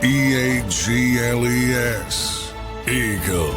EAGLES, Eagles.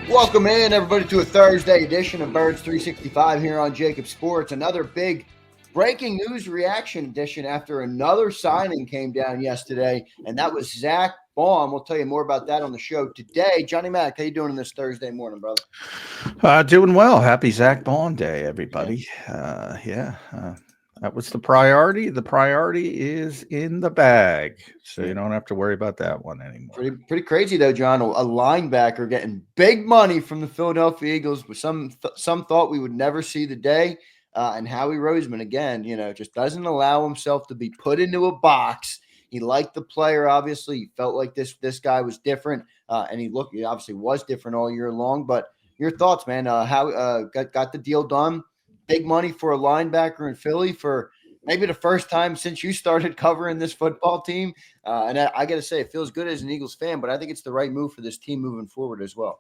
Welcome in, everybody, to a Thursday edition of Birds 365 here on JAKIB Sports. Another big breaking news reaction edition after another signing came down yesterday, and that was Zack Baun. We'll tell you more about that on the show today. Johnny Mac, how you doing this Thursday morning, brother? Doing well. Happy Zack Baun Day, everybody. That was the priority. The priority is in the bag, so you don't have to worry about that one anymore. Pretty crazy, though, John. A linebacker getting big money from the Philadelphia Eagles. Some thought we would never see the day. And Howie Roseman, again, just doesn't allow himself to be put into a box. He liked the player, obviously. He felt like this guy was different, and he obviously was different all year long. But your thoughts, man? How got the deal done? Big money for a linebacker in Philly for maybe the first time since you started covering this football team. And I got to say, it feels good as an Eagles fan, but I think it's the right move for this team moving forward as well.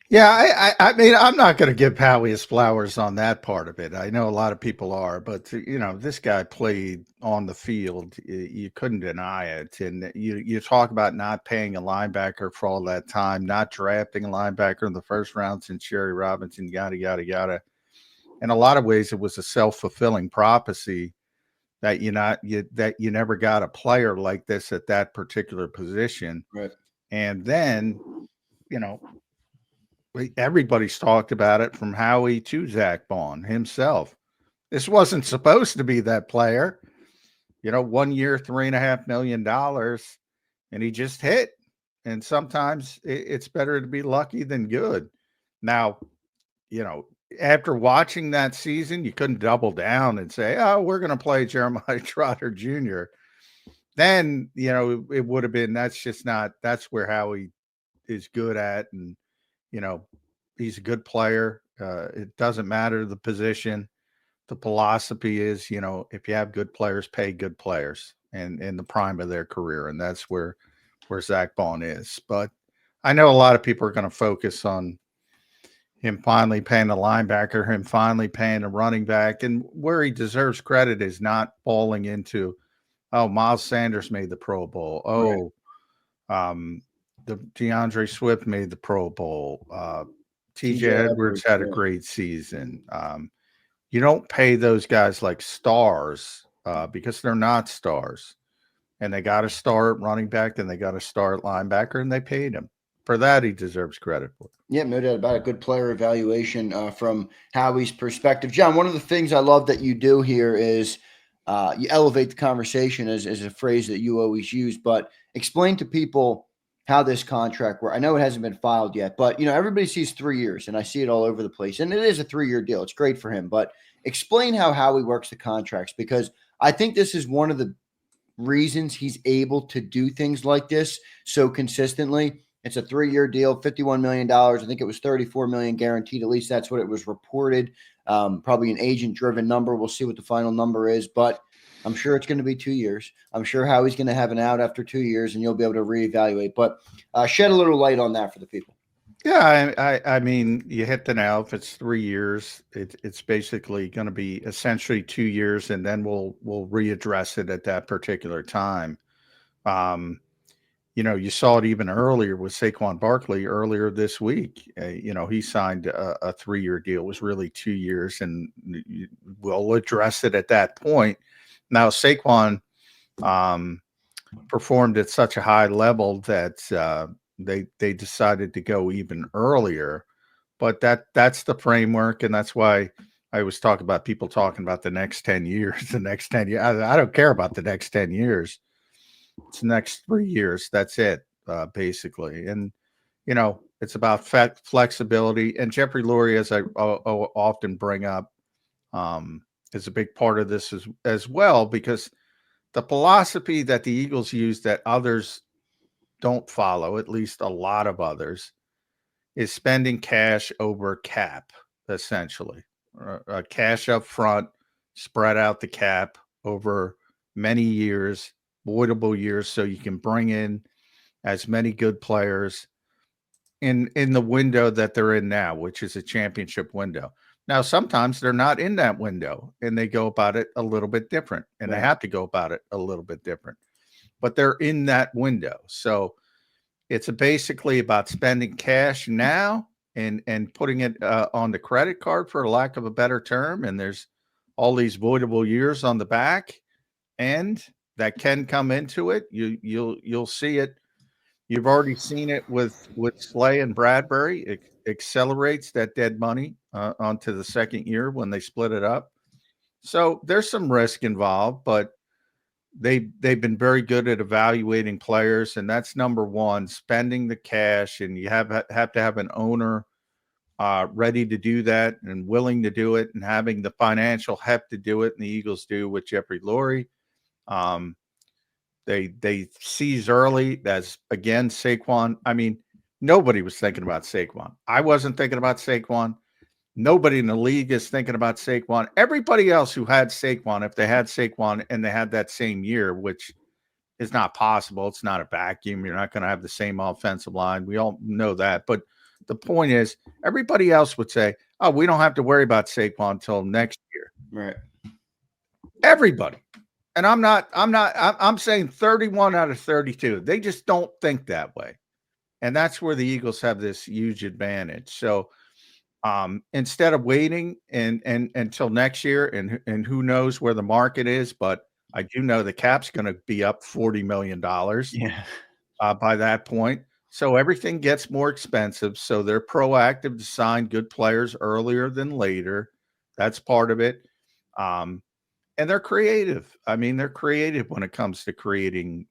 Yeah, I mean, I'm not going to give Howie his flowers on that part of it. I know a lot of people are, but this guy played on the field. You couldn't deny it. And you talk about not paying a linebacker for all that time, not drafting a linebacker in the first round since Jerry Robinson, yada, yada, yada. In a lot of ways, it was a self-fulfilling prophecy that you never got a player like this at that particular position. Right. And then, everybody's talked about it from Howie to Zack Baun himself. This wasn't supposed to be that player. 1 year, $3.5 million, and he just hit. And sometimes it's better to be lucky than good. Now, after watching that season, you couldn't double down and say, oh, we're going to play Jeremiah Trotter Jr. Then, it would have been, that's where Howie is good at. And, he's a good player. It doesn't matter the position. The philosophy is, if you have good players, pay good players and in the prime of their career. And that's where Zack Baun is. But I know a lot of people are going to focus on him finally paying a linebacker, him finally paying a running back. And where he deserves credit is not falling into, oh, Miles Sanders made the Pro Bowl. Oh, right. The DeAndre Swift made the Pro Bowl. TJ Edwards had a great season. You don't pay those guys like stars because they're not stars. And they got to start running back, and they got to start linebacker, and they paid him. For that, he deserves credit for it. Yeah, no doubt about a good player evaluation from Howie's perspective. John, one of the things I love that you do here is you elevate the conversation as a phrase that you always use, but explain to people how this contract works. I know it hasn't been filed yet, but everybody sees 3 years, and I see it all over the place. And it is a 3-year deal. It's great for him, but explain how Howie works the contracts, because I think this is one of the reasons he's able to do things like this so consistently. It's a 3-year deal, $51 million. I think it was $34 million guaranteed. At least that's what it was reported. Probably an agent-driven number. We'll see what the final number is, but I'm sure it's going to be 2 years. I'm sure Howie's going to have an out after 2 years, and you'll be able to reevaluate. But shed a little light on that for the people. Yeah, I mean, you hit the nail. If it's 3 years, it's basically going to be essentially 2 years, and then we'll readdress it at that particular time. You saw it even earlier with Saquon Barkley earlier this week. He signed a 3-year deal. It was really 2 years, and we'll address it at that point. Now, Saquon performed at such a high level that they decided to go even earlier. But that's the framework, and that's why I always talk about people talking about the next 10 years. The next 10 years, I don't care about the next 10 years. It's the next 3 years. That's it, basically. And, it's about flexibility. And Jeffrey Lurie, as I often bring up, is a big part of this as well, because the philosophy that the Eagles use that others don't follow, at least a lot of others, is spending cash over cap, essentially. Cash up front, spread out the cap over many years, voidable years, so you can bring in as many good players in the window that they're in now, which is a championship window. Now, sometimes they're not in that window and they go about it a little bit different, and they have to go about it a little bit different, but they're in that window. So it's basically about spending cash now and putting it on the credit card, for lack of a better term. And there's all these voidable years on the back end that can come into it. You'll see it. You've already seen it with Slay and Bradbury. It accelerates that dead money onto the second year when they split it up. So there's some risk involved, but they've been very good at evaluating players, and that's number one. Spending the cash, and you have to have an owner ready to do that and willing to do it, and having the financial heft to do it. And the Eagles do with Jeffrey Lurie. They seize early. That's again Saquon. I mean, nobody was thinking about Saquon. I wasn't thinking about Saquon. Nobody in the league is thinking about Saquon. Everybody else who had Saquon, if they had Saquon and they had that same year, which is not possible. It's not a vacuum. You're not going to have the same offensive line. We all know that. But the point is, everybody else would say, oh, we don't have to worry about Saquon until next year. Right. Everybody. And I'm saying 31 out of 32. They just don't think that way. And that's where the Eagles have this huge advantage. So instead of waiting and until next year, and who knows where the market is, but I do know the cap's going to be up $40 million by that point. So everything gets more expensive. So they're proactive to sign good players earlier than later. That's part of it. And they're creative. I mean, they're creative when it comes to creating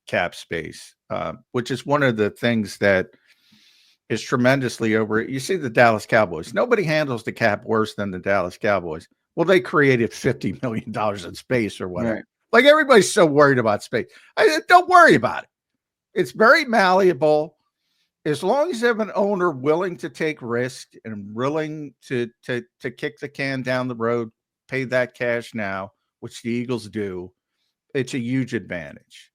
cap space, which is one of the things that is tremendously over. You see the Dallas Cowboys. Nobody handles the cap worse than the Dallas Cowboys. Well, they created $50 million in space or whatever. Right. Like, everybody's so worried about space. Don't worry about it. It's very malleable. As long as you have an owner willing to take risk and willing to kick the can down the road, pay that cash now, which the Eagles do, it's a huge advantage.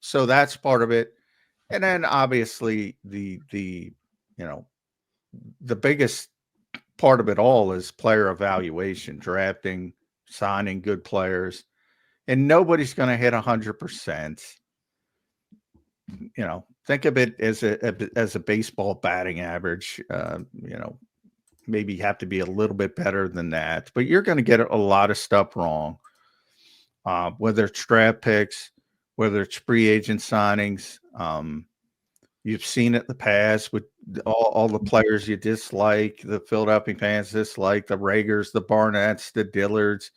So that's part of it. And then obviously the biggest part of it all is player evaluation, drafting, signing good players, and nobody's going to hit 100%. Think of it as a baseball batting average. Maybe you have to be a little bit better than that, but you're going to get a lot of stuff wrong. Whether it's draft picks, whether it's free agent signings. You've seen it in the past with all the players you dislike, the Philadelphia fans dislike, the Ragers, the Barnetts, the Dillards.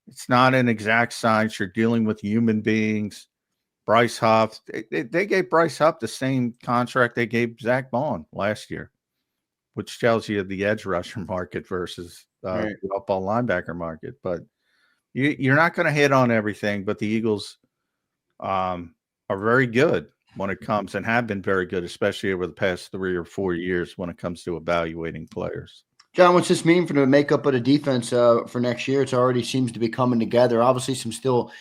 It's not an exact science. You're dealing with human beings. Bryce Huff, they gave Bryce Huff the same contract they gave Zack Baun last year, which tells you the edge rusher market versus the off-ball linebacker market. But you're not going to hit on everything, but the Eagles are very good when it comes, and have been very good, especially over the past 3 or 4 years when it comes to evaluating players. John, what's this mean for the makeup of the defense for next year? It already seems to be coming together. Obviously, still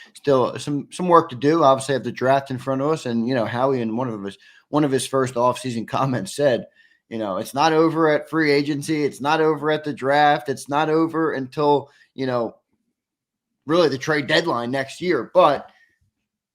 some work to do. Obviously, have the draft in front of us, and Howie, in one of his first offseason comments, said, it's not over at free agency. It's not over at the draft. It's not over until really the trade deadline next year. But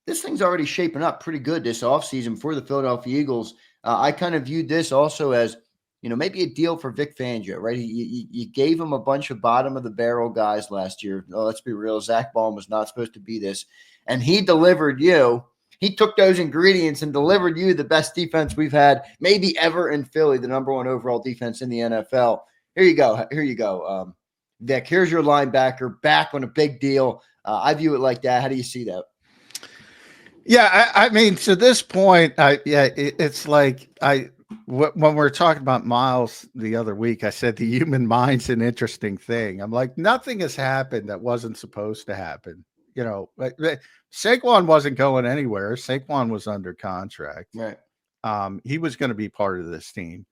this thing's already shaping up pretty good this offseason for the Philadelphia Eagles. I kind of viewed this also as, maybe a deal for Vic Fangio, right? You gave him a bunch of bottom-of-the-barrel guys last year. Oh, let's be real. Zack Baun was not supposed to be this. And he delivered you. He took those ingredients and delivered you the best defense we've had maybe ever in Philly, the number one overall defense in the NFL. Here you go. Vic, here's your linebacker back on a big deal. I view it like that. How do you see that? Yeah, I mean, to this point, it's like when we're talking about Miles the other week, I said the human mind's an interesting thing. I'm like, nothing has happened that wasn't supposed to happen. Saquon wasn't going anywhere. Saquon was under contract. Right. He was going to be part of this team.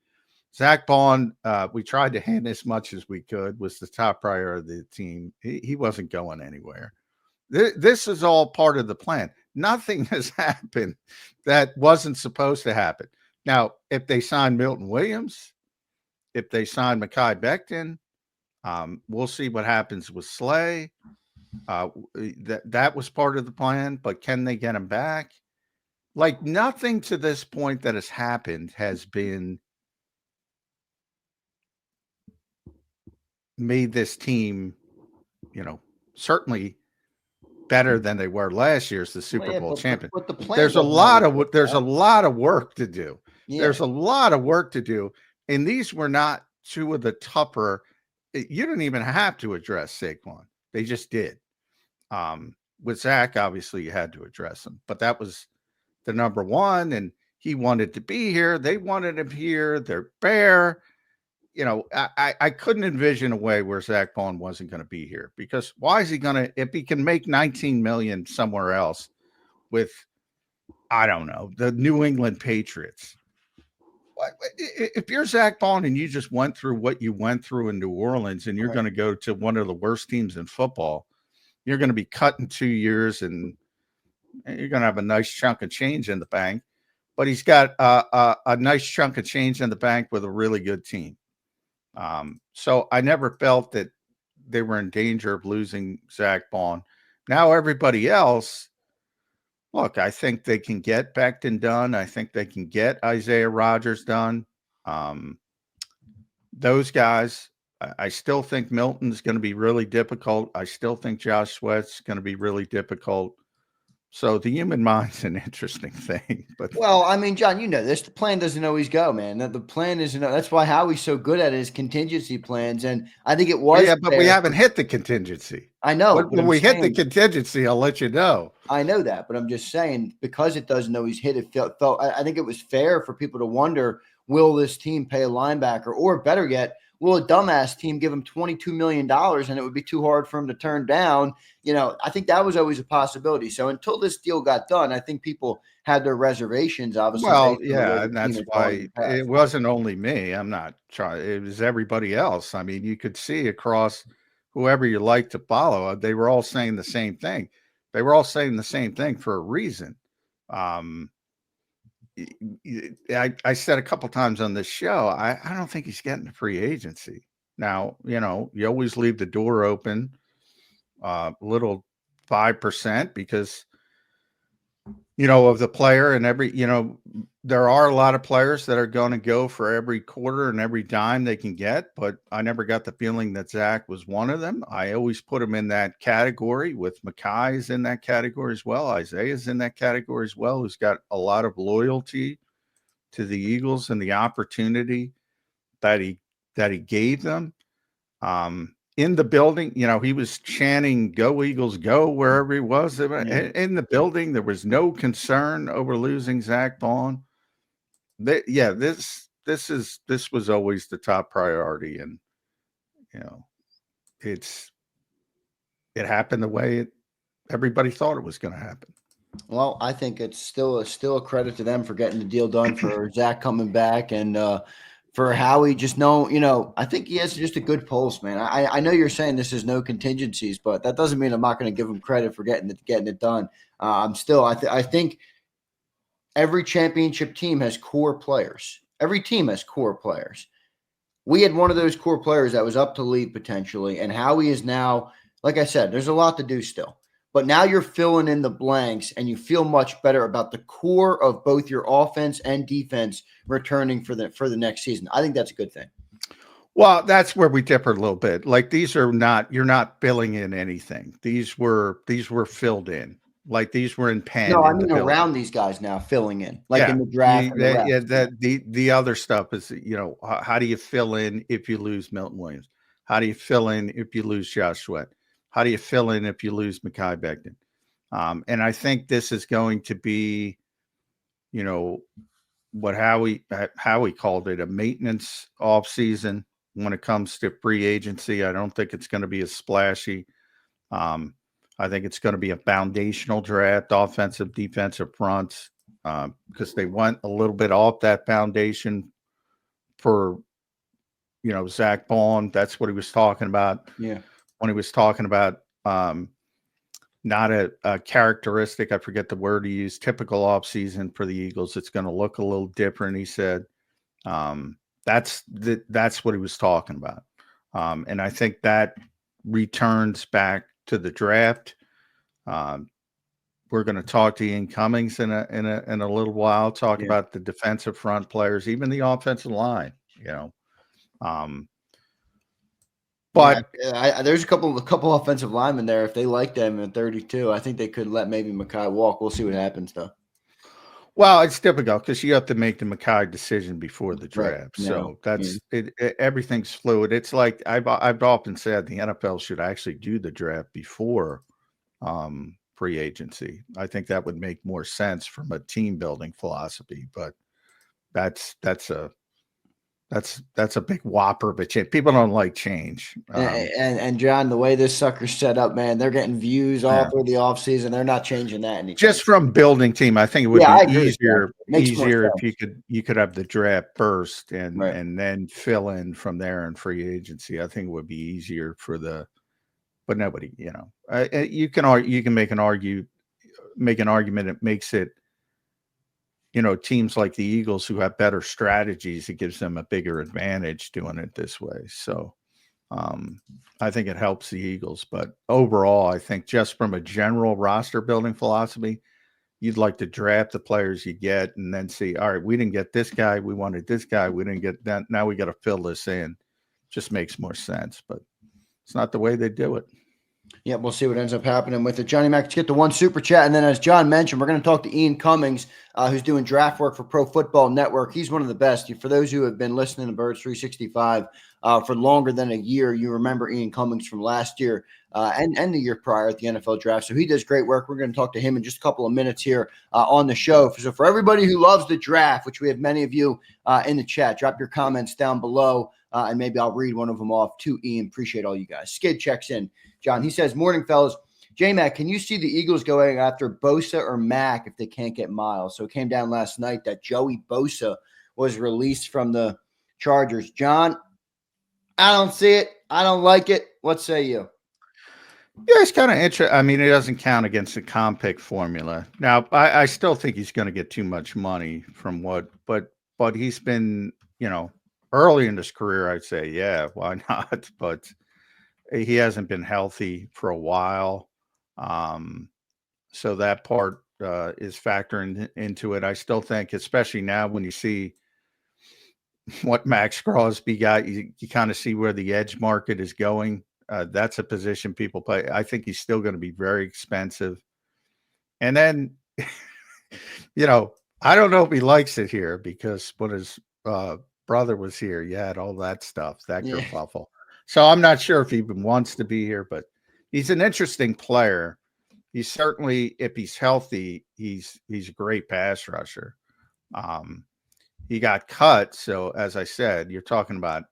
Zack Baun, we tried to hand as much as we could, was the top priority of the team. He wasn't going anywhere. This is all part of the plan. Nothing has happened that wasn't supposed to happen. Now, if they sign Milton Williams if they sign Mekhi Becton. We'll see what happens with Slay. That was part of the plan, but can they get him back? Like, nothing to this point that has happened has been made this team, certainly better than they were last year's the Super Bowl champion. But the plan There's a lot of work to do. Yeah. There's a lot of work to do, and these were not two of the tougher. You didn't even have to address Saquon; they just did. With Zach, obviously, you had to address him, but that was the number one, and he wanted to be here. They wanted him here. They're fair. I couldn't envision a way where Zack Baun wasn't going to be here, because why is he going to, if he can make 19 million somewhere else with, I don't know, the New England Patriots? If you're Zack Baun and you just went through what you went through in New Orleans and you're going to go to one of the worst teams in football, you're going to be cut in 2 years and you're going to have a nice chunk of change in the bank. But he's got a nice chunk of change in the bank with a really good team. So I never felt that they were in danger of losing Zack Baun. Now everybody else, look, I think they can get Becton done. I think they can get Isaiah Rodgers done. Those guys, I still think Milton's going to be really difficult. I still think Josh Sweat's going to be really difficult. So the human mind's an interesting thing. But well, I mean, John, you know this. The plan doesn't always go, man. The plan isn't. That's why Howie's so good at his contingency plans. And I think it was. Yeah, but we haven't hit the contingency. I know. When we hit the contingency, I'll let you know. I know that, but I'm just saying, because it doesn't always hit, it felt. I think it was fair for people to wonder, will this team pay a linebacker, or better yet, will a dumbass team give him $22 million and it would be too hard for him to turn down? I think that was always a possibility. So until this deal got done, I think people had their reservations, obviously. Well, yeah, and that's why it wasn't only me. I'm not trying. It was everybody else. I mean, you could see across whoever you like to follow, they were all saying the same thing. They were all saying the same thing for a reason. I said a couple times on this show, I don't think he's getting to free agency. Now, you always leave the door open, little 5%, because, of the player and there are a lot of players that are going to go for every quarter and every dime they can get, but I never got the feeling that Zach was one of them. I always put him in that category, with Mekhi's in that category as well. Isaiah's in that category as well, who's got a lot of loyalty to the Eagles and the opportunity that he gave them. In the building, he was chanting "Go Eagles, go" wherever he was. In the building, there was no concern over losing Zack Baun. This was always the top priority, and it happened the way everybody thought it was going to happen. Well, I think it's still a credit to them for getting the deal done, for Zach coming back, and for Howie. Just I think he has just a good pulse, man. I know you're saying this is no contingencies, but that doesn't mean I'm not going to give him credit for getting it done. I think every championship team has core players. Every team has core players. We had one of those core players that was up to leave potentially, and Howie is now, like I said, there's a lot to do still. But now you're filling in the blanks, and you feel much better about the core of both your offense and defense returning for the next season. I think that's a good thing. Well, that's where we differ a little bit. Like, these are not, you're not filling in anything. These were filled in. Like, these were in pen. No, I mean around these guys now, filling in, like in the draft. The other stuff is, how do you fill in if you lose Milton Williams? How do you fill in if you lose Josh Sweat? How do you fill in if you lose Mekhi Becton? And I think this is going to be, what Howie called it, a maintenance offseason when it comes to free agency. I don't think it's going to be as splashy. I think it's going to be a foundational draft, offensive, defensive fronts, because they went a little bit off that foundation for, Zack Baun. That's what he was talking about. Yeah. When he was talking about not a characteristic, I forget the word he used, typical offseason for the Eagles. It's going to look a little different, he said. That's what he was talking about. And I think that returns back to the draft. We're going to talk to Ian Cummings in a little while, talk about the defensive front players, even the offensive line, But there's a couple offensive linemen there. If they like them at 32, I think they could let maybe Mekhi walk. We'll see what happens though. Well, it's difficult because you have to make the Mekhi decision before the draft. Right. So that's it. Everything's fluid. It's like I've often said the NFL should actually do the draft before free agency. I think that would make more sense from a team building philosophy. But that's a big whopper of a change. People don't like change. And John, the way this sucker's set up, man, they're getting views all through the offseason. They're not changing that anytime. Just from building team, I think it would be easier if you could have the draft first and then fill in from there in free agency. I think it would be easier but nobody, you can make an argument. It makes it, teams like the Eagles who have better strategies, it gives them a bigger advantage doing it this way. So I think it helps the Eagles. But overall, I think just from a general roster building philosophy, you'd like to draft the players you get and then see, all right, we didn't get this guy. We wanted this guy. We didn't get that. Now we got to fill this in. Just makes more sense. But it's not the way they do it. Yeah, we'll see what ends up happening with it. Johnny Mac, let's get the one super chat. And then as John mentioned, we're going to talk to Ian Cummings, who's doing draft work for Pro Football Network. He's one of the best. For those who have been listening to Birds 365 for longer than a year, you remember Ian Cummings from last year and the year prior at the NFL draft. So he does great work. We're going to talk to him in just a couple of minutes here on the show. So for everybody who loves the draft, which we have many of you in the chat, drop your comments down below. And maybe I'll read one of them off to Ian. Appreciate all you guys. Skid checks in. John, he says, morning, fellas. J-Mac, can you see the Eagles going after Bosa or Mack if they can't get Miles? So it came down last night that Joey Bosa was released from the Chargers. John, I don't see it. I don't like it. What say you? Yeah, it's kind of interesting. I mean, it doesn't count against the comp pick formula. Now, I still think he's going to get too much money from but he's been, early in his career, I'd say, yeah, why not? But he hasn't been healthy for a while. So that part is factoring into it. I still think, especially now when you see what Max Crosby got, you kind of see where the edge market is going. That's a position people play. I think he's still going to be very expensive. And then, I don't know if he likes it here because when his brother was here, you had all that stuff, that kerfuffle. So I'm not sure if he even wants to be here, but he's an interesting player. He's certainly, if he's healthy, he's a great pass rusher. He got cut. So as I said, you're talking about,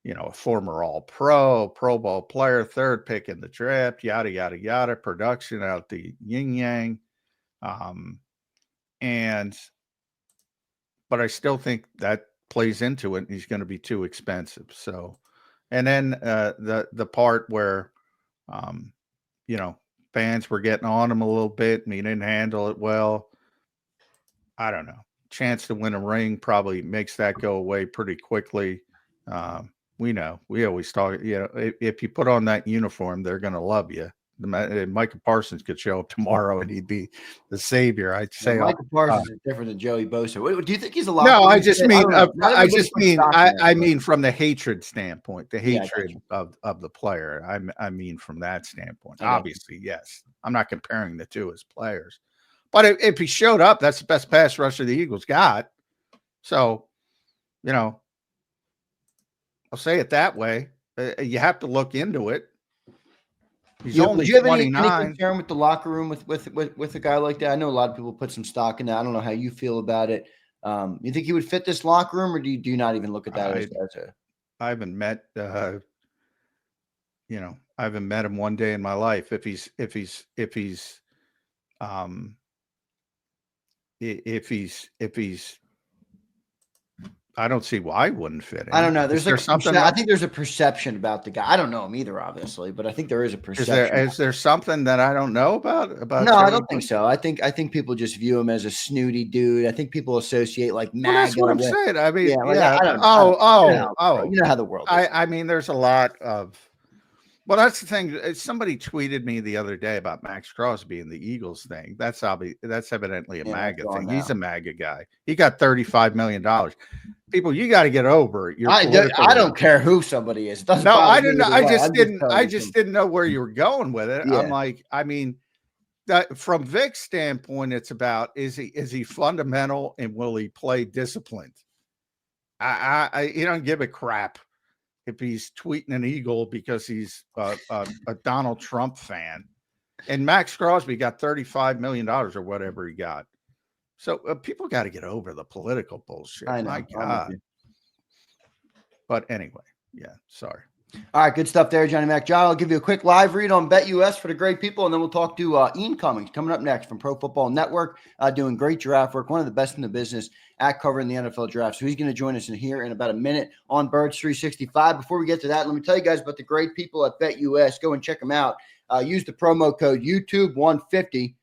a former All-Pro, Pro Bowl player, third pick in the draft, yada, yada, yada, production out the yin-yang. But I still think that plays into it. And he's going to be too expensive. So, and then the part where, fans were getting on him a little bit and he didn't handle it well. I don't know. Chance to win a ring probably makes that go away pretty quickly. We know. We always talk, if you put on that uniform, they're going to love you. Micah Parsons could show up tomorrow and he'd be the savior. I'd say Micah Parsons is different than Joey Bosa. Do you think he's a lot? No, I mean from the hatred standpoint, the hatred of the player. I mean from that standpoint. Obviously, yes. I'm not comparing the two as players, but if he showed up, that's the best pass rusher the Eagles got. So, I'll say it that way. You have to look into it. He's only 29. Any concern with the locker room with a guy like that? I know a lot of people put some stock in that. I don't know how you feel about it. You think he would fit this locker room, or do you not even look at that I haven't met I haven't met him one day in my life. If he's I don't see why it wouldn't fit in. I don't know. There's like something. I think there's a perception about the guy. I don't know him either, obviously, but I think there is a perception. Is there something that I don't know about? No, I don't think so. I think people just view him as a snooty dude. I think people associate like MAGA. Well, that's what I'm saying. I mean, yeah. I don't know. You know how the world is. I mean, there's a lot of. Well, that's the thing. Somebody tweeted me the other day about Max Krause being the Eagles thing. That's evidently a MAGA thing. He's a MAGA guy. He got $35 million. People, you got to get over it. I don't care who somebody is. No, I didn't. I just didn't know where you were going with it. Yeah. I'm like, I mean, from Vic's standpoint, it's about is he fundamental and will he play disciplined? He don't give a crap if he's tweeting an Eagle because he's a Donald Trump fan. And Max Crosby got $35 million or whatever he got. So people got to get over the political bullshit. I know. My God. But anyway, yeah, sorry. All right, good stuff there, Johnny Mac. John, I'll give you a quick live read on BetUS for the great people, and then we'll talk to Ian Cummings coming up next from Pro Football Network, doing great draft work, one of the best in the business at covering the NFL draft. So he's going to join us in here in about a minute on Birds 365. Before we get to that, let me tell you guys about the great people at BetUS. Go and check them out. Use the promo code YouTube150.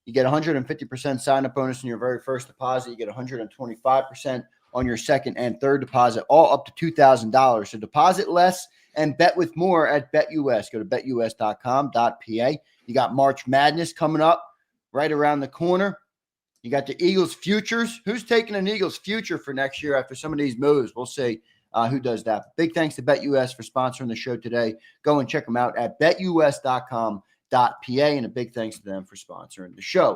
You get 150% sign-up bonus on your very first deposit. You get 125% on your second and third deposit, all up to $2,000. So deposit less and bet with more at BetUS. Go to betus.com.pa. You got March Madness coming up right around the corner. You got the Eagles futures. Who's taking an Eagles future for next year after some of these moves? We'll see who does that. Big thanks to BetUS for sponsoring the show today. Go and check them out at betus.com.pa, and a big thanks to them for sponsoring the show.